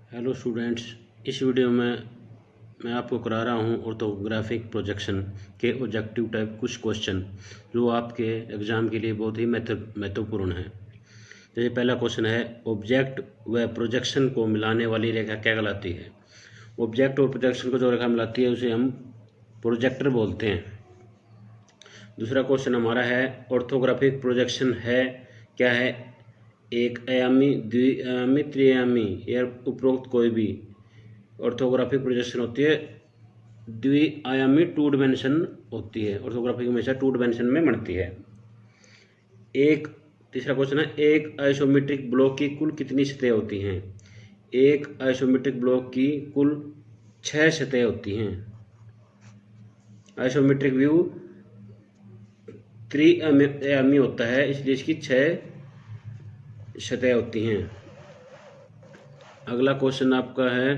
Hello students, इस video में मैं आपको करा रहा हूँ ऑर्थोग्राफिक प्रोजेक्शन के ऑब्जेक्टिव टाइप कुछ क्वेश्चन जो आपके एग्ज़ाम के लिए बहुत ही महत्वपूर्ण है। जैसे पहला क्वेश्चन है, ऑब्जेक्ट व प्रोजेक्शन को मिलाने वाली रेखा क्या कहलाती है। ऑब्जेक्ट और प्रोजेक्शन को जो रेखा मिलाती है उसे हम प्रोजेक्टर बोलते हैं। दूसरा क्वेश्चन हमारा है, ऑर्थोग्राफिक प्रोजेक्शन है क्या है। एक आयामी, द्विआयामी, त्रिआयामी या उपरोक्त कोई भी ऑर्थोग्राफिक प्रोजेक्शन होती है द्विआयामी, टू डिमेंशन होती है। ऑर्थोग्राफिक हमेशा टू डिमेंशन में बनती है। तीसरा क्वेश्चन है, एक आइसोमेट्रिक ब्लॉक की कुल कितनी सतह होती हैं। एक आइसोमेट्रिक ब्लॉक की कुल 6 सतह होती हैं। आइसोमेट्रिक व्यू त्रिआयामी होता है, इसलिए इसकी 6 सतह होती हैं। अगला क्वेश्चन आपका है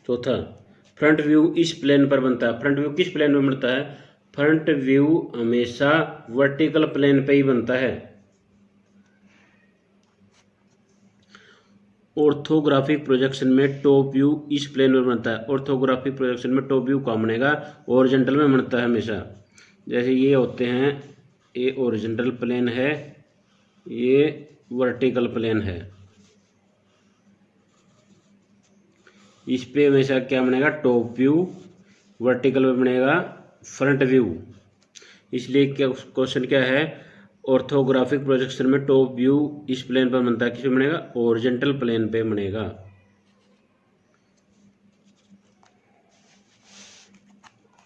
चौथा, फ्रंट व्यू इस प्लेन पर बनता है। फ्रंट व्यू किस प्लेन में बनता है। फ्रंट व्यू हमेशा वर्टिकल प्लेन पे ही बनता है। ऑर्थोग्राफिक प्रोजेक्शन में टॉप व्यू इस प्लेन में बनता है। ऑर्थोग्राफिक प्रोजेक्शन में टॉप व्यू कहाँ बनेगा, ओरिजेंटल में बनता है हमेशा। जैसे ये होते हैं, ये ओरिजेंटल प्लेन है, ये वर्टिकल प्लेन है। इस पे हमेशा क्या बनेगा, टॉप व्यू। वर्टिकल में बनेगा फ्रंट व्यू। इसलिए क्या क्वेश्चन क्या है, ऑर्थोग्राफिक प्रोजेक्शन में टॉप व्यू इस प्लेन पर बनता है, किस पे बनेगा, ओरिजेंटल प्लेन पे बनेगा।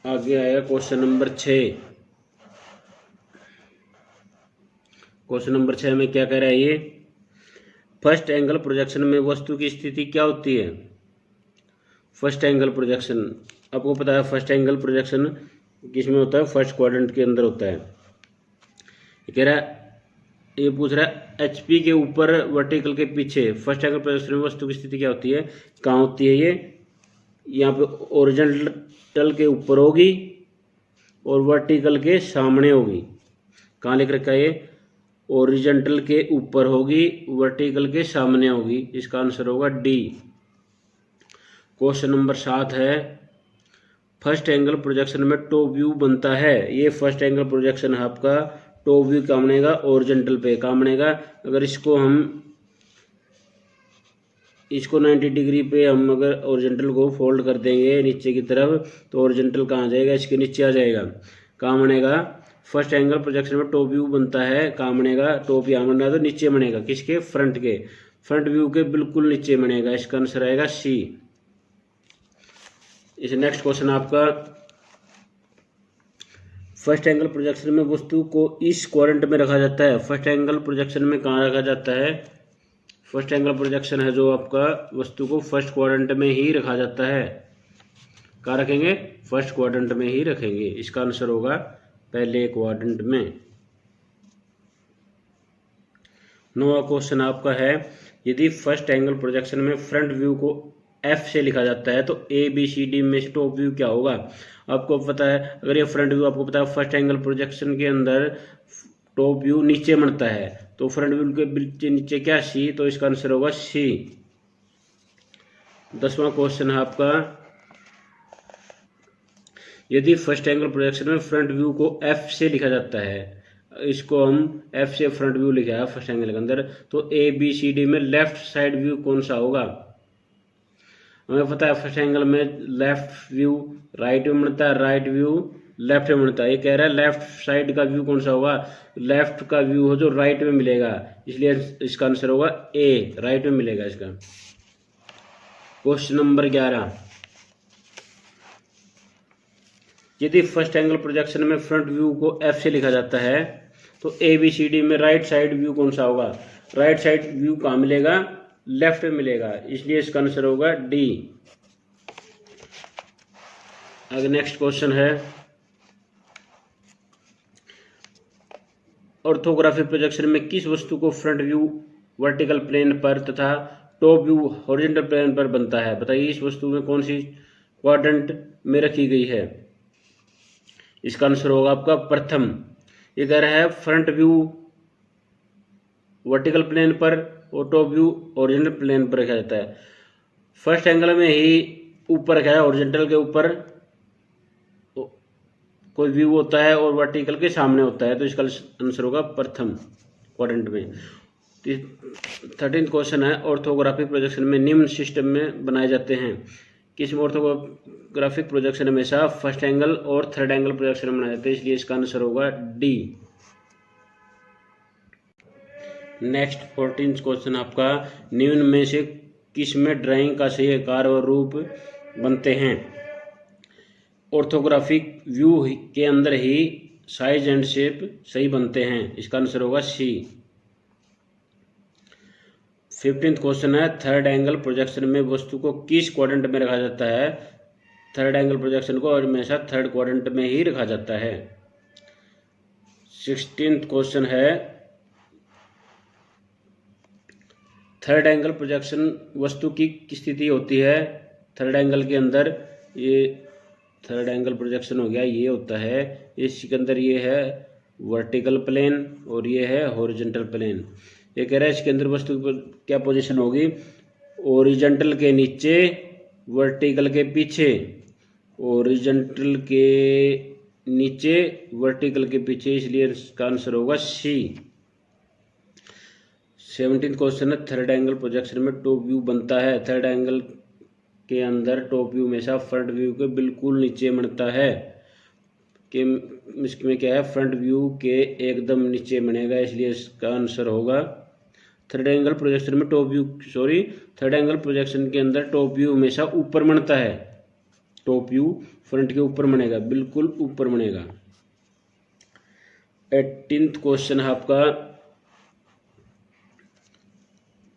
आगे आएगा क्वेश्चन नंबर 6। क्वेश्चन नंबर 6 में क्या कह रहा है ये, फर्स्ट एंगल प्रोजेक्शन में वस्तु की स्थिति क्या होती है। फर्स्ट एंगल प्रोजेक्शन आपको पता है, फर्स्ट एंगल प्रोजेक्शन किस में होता है, फर्स्ट क्वाड्रेंट के अंदर होता है। कह रहा है, ये पूछ रहा है, एचपी के ऊपर वर्टिकल के पीछे फर्स्ट एंगल प्रोजेक्शन में वस्तु की स्थिति क्या होती है। कहाँ होती है ये, यहाँ पे ओरिजेंटल के ऊपर होगी और वर्टिकल के सामने होगी। कहाँ लिख रखा है ये, ओरिजेंटल के ऊपर होगी, वर्टिकल के सामने होगी। इसका आंसर होगा डी। क्वेश्चन नंबर 7 है, फर्स्ट एंगल प्रोजेक्शन में टॉप व्यू बनता है। ये फर्स्ट एंगल प्रोजेक्शन है आपका, टॉप व्यू कहाँ बनेगा, ओरिजेंटल पे कहाँ बनेगा। अगर इसको 90 डिग्री पे हम अगर ओरिजेंटल को फोल्ड कर देंगे नीचे की तरफ, तो ओरिजेंटल कहाँ जाएगा, इसके नीचे आ जाएगा। कहाँ बनेगा, फर्स्ट एंगल प्रोजेक्शन में टॉप व्यू बनता है, कहाँ बनेगा, टॉप यहाँ बन रहा है तो नीचे बनेगा, किसके, फ्रंट के, फ्रंट व्यू के बिल्कुल नीचे बनेगा। इसका आंसर आएगा सी। इस नेक्स्ट क्वेश्चन आपका, फर्स्ट एंगल प्रोजेक्शन में वस्तु को इस क्वाड्रेंट में रखा जाता है। फर्स्ट एंगल प्रोजेक्शन में कहाँ रखा जाता है, फर्स्ट एंगल प्रोजेक्शन है जो आपका, वस्तु को फर्स्ट क्वाड्रेंट में ही रखा जाता है। कहाँ रखेंगे, फर्स्ट क्वाड्रेंट में ही रखेंगे। इसका आंसर होगा पहले क्वाड्रेंट में। 9वां क्वेश्चन आपका है, यदि फर्स्ट एंगल प्रोजेक्शन में फ्रंट व्यू को एफ से लिखा जाता है तो ए बी सी डी में से टॉप व्यू क्या होगा। आपको पता है, अगर ये फ्रंट व्यू आपको पता है, फर्स्ट एंगल प्रोजेक्शन के अंदर टॉप व्यू नीचे बनता है, तो फ्रंट व्यू के नीचे क्या, सी, तो इसका आंसर होगा सी। 10वां क्वेश्चन है आपका, यदि फर्स्ट एंगल प्रोजेक्शन में फ्रंट व्यू को एफ से लिखा जाता है, इसको हम एफ से फ्रंट व्यू लिखा है फर्स्ट एंगल के अंदर, तो ए बी सी डी में लेफ्ट साइड व्यू कौन सा होगा। हमें पता है फर्स्ट एंगल में लेफ्ट व्यू राइट में बनता है, राइट व्यू लेफ्ट में बनता है। ये कह रहा है लेफ्ट साइड का व्यू कौन सा होगा, लेफ्ट का व्यू हो जो राइट में मिलेगा, इसलिए इसका आंसर होगा ए, राइट में मिलेगा इसका। क्वेश्चन नंबर 11, यदि फर्स्ट एंगल प्रोजेक्शन में फ्रंट व्यू को एफ से लिखा जाता है तो ए बी सी डी में राइट साइड व्यू कौन सा होगा। राइट साइड व्यू कहाँ मिलेगा, लेफ्ट में मिलेगा, इसलिए इसका आंसर होगा डी। आगे नेक्स्ट क्वेश्चन है, ऑर्थोग्राफिक प्रोजेक्शन में किस वस्तु को फ्रंट व्यू वर्टिकल प्लेन पर तथा टॉप व्यू हॉरिजॉन्टल प्लेन पर बनता है। बताइए इस वस्तु में कौन सी क्वाड्रेंट में रखी गई है। इसका आंसर होगा आपका प्रथम। ये कह रहा है फ्रंट व्यू वर्टिकल प्लेन पर और टॉप व्यू ओरिजिनल प्लेन पर रखा जाता है। फर्स्ट एंगल में ही ऊपर रखा है, ओरिजिनल के ऊपर कोई व्यू होता है और वर्टिकल के सामने होता है, तो इसका आंसर होगा प्रथम क्वाड्रेंट में। 13th क्वेश्चन है, ऑर्थोग्राफिक प्रोजेक्शन में निम्न सिस्टम में बनाए जाते हैं। किस में ऑर्थोग्राफिक प्रोजेक्शन हमेशा फर्स्ट एंगल और थर्ड एंगल प्रोजेक्शन में बनाए जाते हैं, इसलिए इसका आंसर होगा डी। नेक्स्ट 14th क्वेश्चन आपका, निम्न में से किस में ड्राइंग का सही आकार और रूप बनते हैं। ऑर्थोग्राफिक व्यू के अंदर ही साइज एंड शेप सही बनते हैं, इसका आंसर होगा सी। 15th क्वेश्चन है, थर्ड एंगल प्रोजेक्शन में वस्तु को किस क्वाड्रेंट में रखा जाता है। थर्ड एंगल प्रोजेक्शन को हमेशा थर्ड क्वाड्रेंट में ही रखा जाता है। 16th क्वेश्चन है, थर्ड एंगल प्रोजेक्शन वस्तु की स्थिति होती है थर्ड एंगल के अंदर। ये थर्ड एंगल प्रोजेक्शन हो गया, ये होता है, इसके अंदर ये है वर्टिकल प्लेन और ये है हॉरिजॉन्टल प्लेन। ये कह रहा है इसके अंदर वस्तु की क्या पोजीशन होगी, हॉरिजॉन्टल के नीचे, वर्टिकल के पीछे, हॉरिजॉन्टल के नीचे, वर्टिकल के पीछे, इसलिए इसका आंसर होगा सी। 17th क्वेश्चन है, थर्ड एंगल प्रोजेक्शन में टॉप व्यू बनता है। थर्ड एंगल के अंदर टॉप व्यू हमेशा फ्रंट व्यू के बिल्कुल नीचे बनता है। कि इसमें क्या है, फ्रंट व्यू के एकदम नीचे बनेगा, इसलिए इसका आंसर होगा थर्ड एंगल प्रोजेक्शन में top view, third angle projection के अंदर टॉप व्यू हमेशा ऊपर बनता है। टॉप व्यू फ्रंट के ऊपर बनेगा, बिल्कुल ऊपर बनेगा। 18th क्वेश्चन है आपका,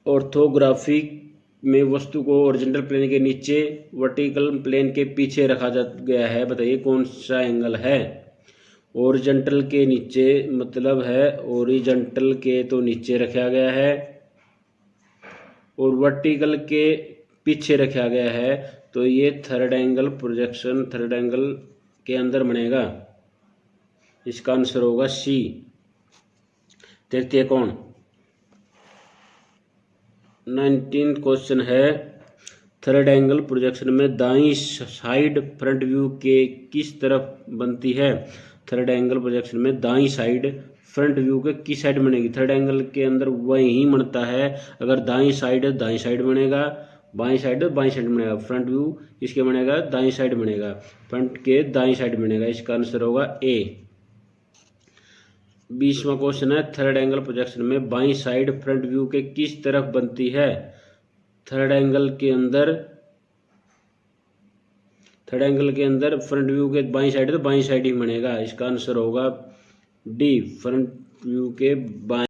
ऑर्थोग्राफिक में वस्तु को ओरिजिनल प्लेन के नीचे, वर्टिकल प्लेन के पीछे रखा जा गया है, बताइए कौन सा एंगल है। ओरिजेंटल के नीचे मतलब है ओरिजेंटल के तो नीचे रखा गया है और वर्टिकल के पीछे रखा गया है, तो ये third angle projection third angle के अंदर बनेगा, इसका आंसर होगा सी। देखते हैं कौन। 19th क्वेश्चन है, थर्ड एंगल प्रोजेक्शन में दाईं साइड फ्रंट व्यू के किस तरफ बनती है। थर्ड एंगल प्रोजेक्शन में दाईं साइड फ्रंट व्यू के किस साइड बनेगी। थर्ड एंगल के अंदर वही बनता है, अगर दाईं साइड है दाईं साइड बनेगा, बाईं साइड है बाईं साइड बनेगा। फ्रंट व्यू इसके बनेगा दाईं साइड बनेगा, फ्रंट के दाईं साइड बनेगा, इसका आंसर होगा ए। 20वां क्वेश्चन है, थर्ड एंगल प्रोजेक्शन में बाईं साइड फ्रंट व्यू के किस तरफ बनती है। थर्ड एंगल के अंदर फ्रंट व्यू के बाईं साइड तो बाईं साइड ही बनेगा, इसका आंसर होगा डी, फ्रंट व्यू के बाईं।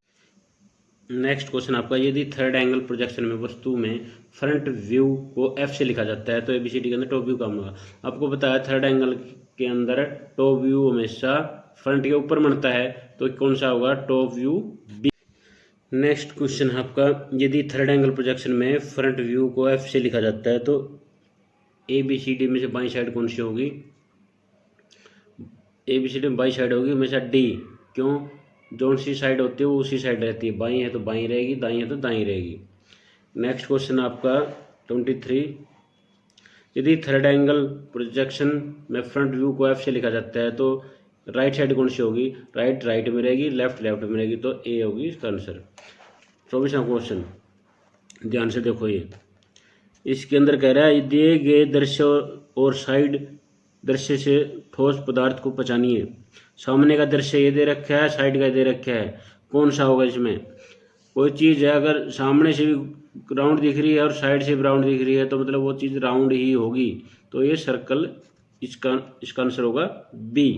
नेक्स्ट क्वेश्चन आपका, यदि थर्ड एंगल प्रोजेक्शन में वस्तु में फ्रंट व्यू को एफ से लिखा जाता है तो एबीसीडी के अंदर टॉप व्यू कहाँ होगा। आपको बताया थर्ड एंगल के अंदर टॉप व्यू हमेशा फ्रंट के ऊपर बनता है, तो कौन सा होगा, top view B. Next question है आपका, यदि थर्ड एंगल प्रोजेक्शन में फ्रंट व्यू को एफ से लिखा जाता है तो ए बी सी डी में से बाईं साइड कौन सी होगी। ए बी सी डी में बाईं साइड होगी हमेशा डी, क्यों, जो सी साइड होती है वो उसी साइड रहती है, बाईं है तो बाईं रहेगी, दाईं है तो दाईं रहेगी। नेक्स्ट क्वेश्चन आपका 23, यदि थर्ड एंगल प्रोजेक्शन में फ्रंट व्यू को एफ से लिखा जाता है तो राइट साइड कौन सी होगी। राइट राइट में रहेगी, लेफ्ट लेफ्ट में रहेगी, तो ए होगी इसका आंसर। 24वां क्वेश्चन ध्यान से देखो, ये इसके अंदर कह रहा है दिए गए दृश्य और साइड दृश्य से ठोस पदार्थ को पहचानिए। सामने का दृश्य ये दे रखा है, साइड का दे रखा है, कौन सा होगा इसमें। कोई चीज़ है अगर सामने से भी राउंड दिख रही है और साइड से भी राउंड दिख रही है तो मतलब वो चीज़ राउंड ही होगी, तो ये सर्कल, इसका आंसर होगा बी।